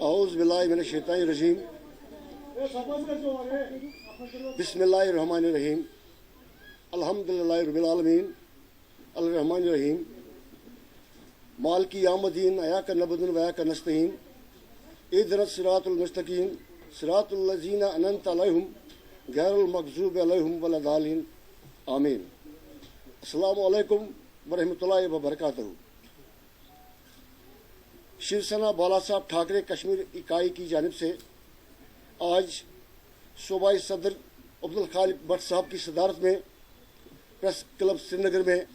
औज़ु बिल्लाहि मिनश शैतानिर रजीम। बिस्मिल्लाहिर रहमानिर रहीम। अल्हम्दुलिल्लाहि रब्बिल आलमीन अर्रहमानिर रहीम मालिकि यौमिद्दीन इय्याका नअबुदु व इय्याका नस्तईन इहदिनस सिरातल मुस्तकीम सिरातल लज़ीना अनअमता अलैहिम गैरिल मग़ज़ूबि अलैहिम वलद्दालिन आमीन। अस्सलामु अलैकुम व रहमतुल्लाहि व बरकातहू। शिवसेना बाला साहब ठाकरे कश्मीर इकाई की जानिब से आज सूबाई सदर अब्दुल खालिक भट्ट साहब की सदारत में प्रेस क्लब श्रीनगर में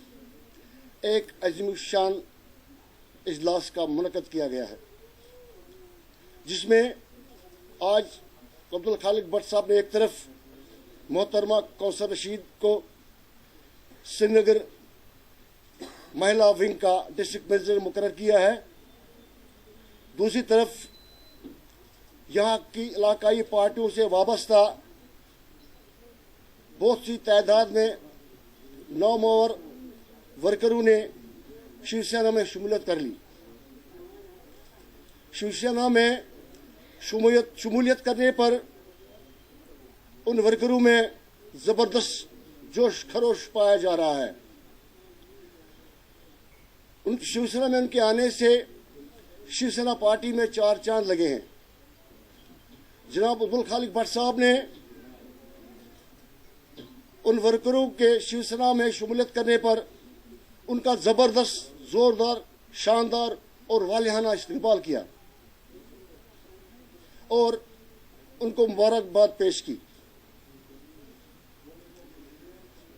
एक अज़ीमुश्शान इजलास का मुनक़द किया गया है, जिसमें आज अब्दुल खालिक भट्ट साहब ने एक तरफ मोहतरमा कौसर रशीद को श्रीनगर महिला विंग का डिस्ट्रिक्ट मैनेजर मुकर्रर किया है, दूसरी तरफ यहाँ की इलाकाई पार्टियों से वाबस्ता बहुत सी तादाद में नौमवर वर्करों ने शिवसेना में शमूलियत कर ली। शिवसेना में शमूलियत करने पर उन वर्करों में जबरदस्त जोश खरोश पाया जा रहा है। उन शिवसेना में उनके आने से शिवसेना पार्टी में चार चांद लगे हैं। जनाब अब्दुल खालिक भट्ट साहब ने उन वर्करों के शिवसेना में शमूलियत करने पर उनका जबरदस्त, जोरदार, शानदार और वालिहाना इस्तकबाल किया और उनको मुबारकबाद पेश की।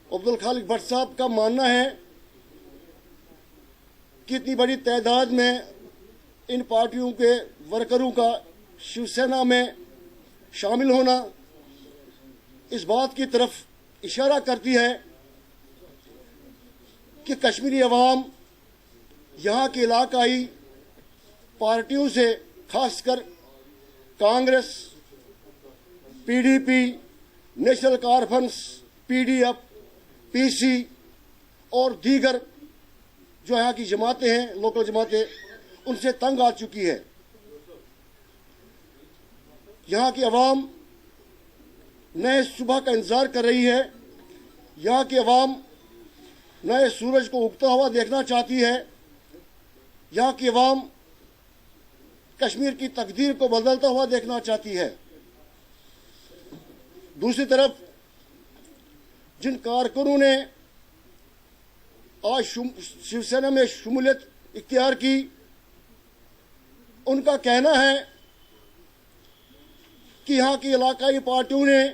अब्दुल खालिक भट्ट साहब का मानना है कि इतनी बड़ी तादाद में इन पार्टियों के वर्करों का शिवसेना में शामिल होना इस बात की तरफ इशारा करती है कि कश्मीरी अवाम यहाँ की इलाकाई पार्टियों से, खासकर Congress, PDP, national conference, PDF, PC और दीगर जो यहाँ की जमातें हैं, लोकल जमातें, उनसे तंग आ चुकी है। यहाँ की अवाम नए सुबह का इंतजार कर रही है। यहाँ की अवाम नए सूरज को उगता हुआ देखना चाहती है। यहाँ की अवाम कश्मीर की तकदीर को बदलता हुआ देखना चाहती है। दूसरी तरफ जिन कारकुनों ने आज शिवसेना में शमूलियत इख्तियार की, उनका कहना है कि यहाँ की इलाकाई पार्टियों ने,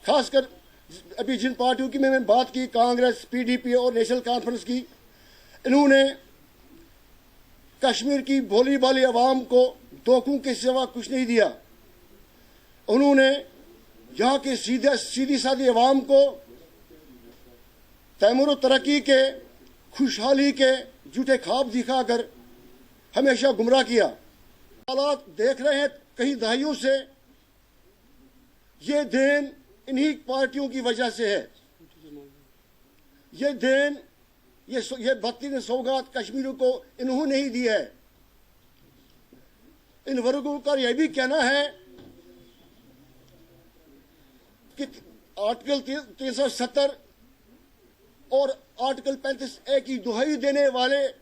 खासकर अभी जिन पार्टियों की मैंने बात की, कांग्रेस, पीडीपी और नेशनल कॉन्फ्रेंस की, इन्होंने कश्मीर की भोली भाली आवाम को धोखों के सिवा कुछ नहीं दिया। उन्होंने यहाँ की सीधी सादी आवाम को तैमूर तरक्की के, खुशहाली के झूठे ख्वाब दिखाकर हमेशा गुमराह किया। हालात देख रहे हैं कई दहाइयों से, ये देन इन्हीं पार्टियों की वजह से है। ये देन, ये बदतरीन सौगात कश्मीरियों को इन्होंने नहीं दी है। इन वर्गों का यह भी कहना है कि आर्टिकल 370 और आर्टिकल 35A की दुहाई देने वाले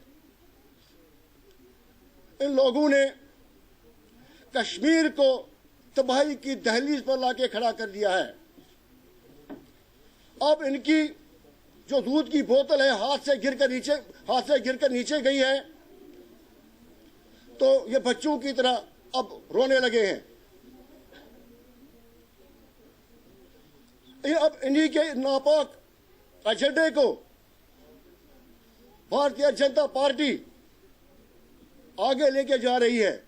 इन लोगों ने कश्मीर को तबाही की दहलीज पर लाके खड़ा कर दिया है। अब इनकी जो दूध की बोतल है हाथ से गिरकर नीचे गई है, तो ये बच्चों की तरह अब रोने लगे हैं। अब इन्हीं के नापाक एजेंडे को भारतीय जनता पार्टी आगे लेके जा रही है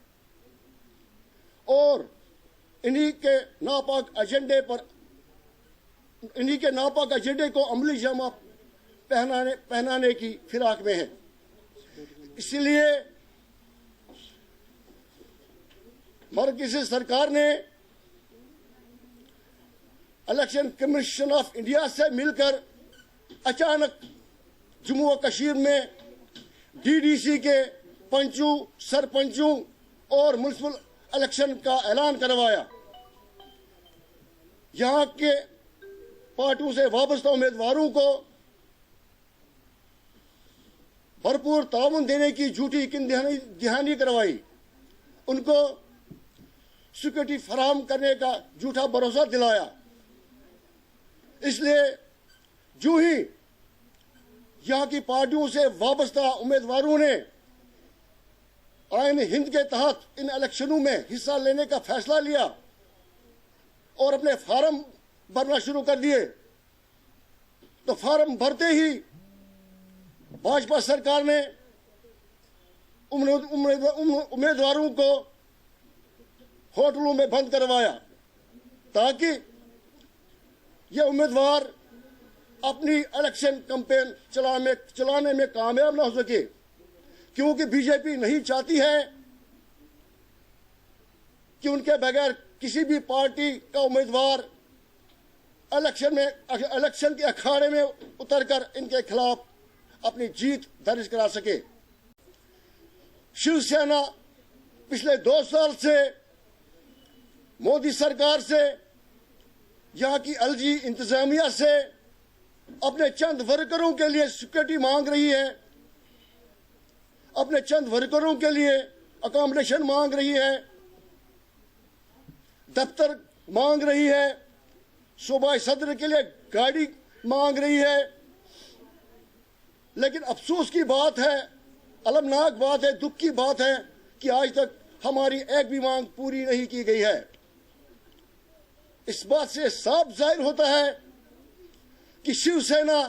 और इन्हीं के नापाक एजेंडे को अमली जामा पहनाने की फिराक में है। इसलिए मरकज़ी सरकार ने इलेक्शन कमीशन ऑफ इंडिया से मिलकर अचानक जम्मू और कश्मीर में डीडीसी के पंचों, सरपंचों और म्युनिसिपल इलेक्शन का ऐलान करवाया। यहाँ के पार्टियों से वाबस्ता उम्मीदवारों को भरपूर ताउन देने की झूठी यकीन दहानी करवाई, उनको सिक्योरिटी फराहम करने का झूठा भरोसा दिलाया। इसलिए जो ही यहाँ की पार्टियों से वाबस्ता उम्मीदवारों ने आईन हिंद के तहत इन इलेक्शनों में हिस्सा लेने का फैसला लिया और अपने फार्म भरना शुरू कर दिए, तो फार्म भरते ही भाजपा सरकार ने उम्मीदवारों को होटलों में बंद करवाया ताकि ये उम्मीदवार अपनी इलेक्शन कैंपेन चलाने में कामयाब ना हो सके, क्योंकि बीजेपी नहीं चाहती है कि उनके बगैर किसी भी पार्टी का उम्मीदवार इलेक्शन के अखाड़े में उतरकर इनके खिलाफ अपनी जीत दर्ज करा सके। शिवसेना पिछले 2 साल से मोदी सरकार से, यहाँ की एलजी इंतजामिया से अपने चंद वर्करों के लिए सिक्योरिटी मांग रही है, अपने चंद वर्करों के लिए अकोमोडेशन मांग रही है, दफ्तर मांग रही है, सूबाई सदर के लिए गाड़ी मांग रही है। लेकिन अफसोस की बात है, अलमनाक बात है, दुख की बात है कि आज तक हमारी एक भी मांग पूरी नहीं की गई है। इस बात से साफ जाहिर होता है कि शिवसेना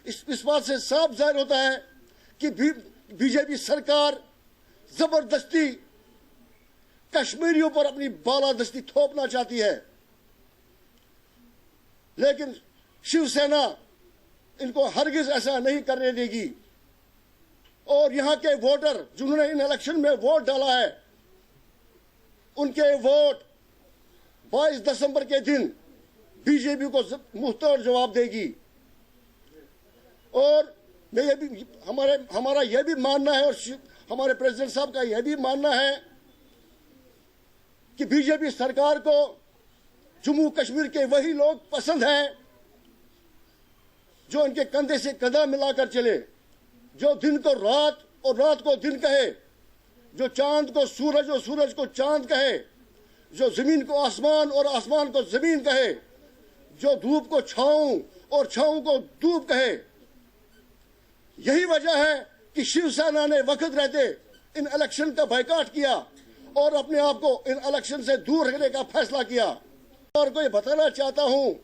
इस बात से साफ जाहिर होता है कि बीजेपी सरकार जबरदस्ती कश्मीरियों पर अपनी बालादस्ती थोपना चाहती है, लेकिन शिवसेना इनको हरगिज ऐसा नहीं करने देगी। और यहाँ के वोटर जिन्होंने इन इलेक्शन में वोट डाला है, उनके वोट 22 दिसंबर के दिन बीजेपी को मुंहतोड़ जवाब देगी। और मैं ये भी हमारा यह भी मानना है और हमारे प्रेसिडेंट साहब का यह भी मानना है कि बीजेपी सरकार को जम्मू कश्मीर के वही लोग पसंद हैं जो इनके कंधे से कंधा मिलाकर चले, जो दिन को रात और रात को दिन कहे, जो चांद को सूरज और सूरज को चांद कहे, जो जमीन को आसमान और आसमान को जमीन कहे, जो धूप को छांव और छांव को धूप कहे। यही वजह है कि शिवसेना ने वक्त रहते इन इलेक्शन का बायकॉट किया और अपने आप को इन इलेक्शन से दूर रखने का फैसला किया। और को ये बताना चाहता हूं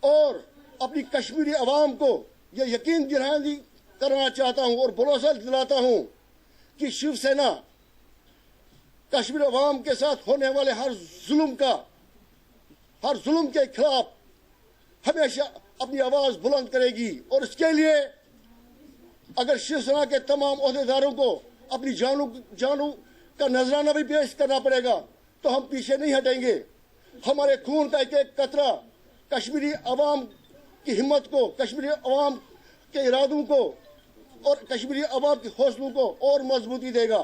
और अपनी कश्मीरी अवाम को ये यकीन दिलाने करना चाहता हूं और भरोसा दिलाता हूं कि शिवसेना कश्मीर अवाम के साथ होने वाले हर जुल्म के खिलाफ हमेशा अपनी आवाज बुलंद करेगी। और इसके लिए अगर शिवसेना के तमाम ओहदेदारों को अपनी जानों का नजराना भी पेश करना पड़ेगा तो हम पीछे नहीं हटेंगे। हमारे खून का एक एक कतरा कश्मीरी अवाम की हिम्मत को, कश्मीरी अवाम के इरादों को और कश्मीरी अवाम के हौसलों को और मजबूती देगा।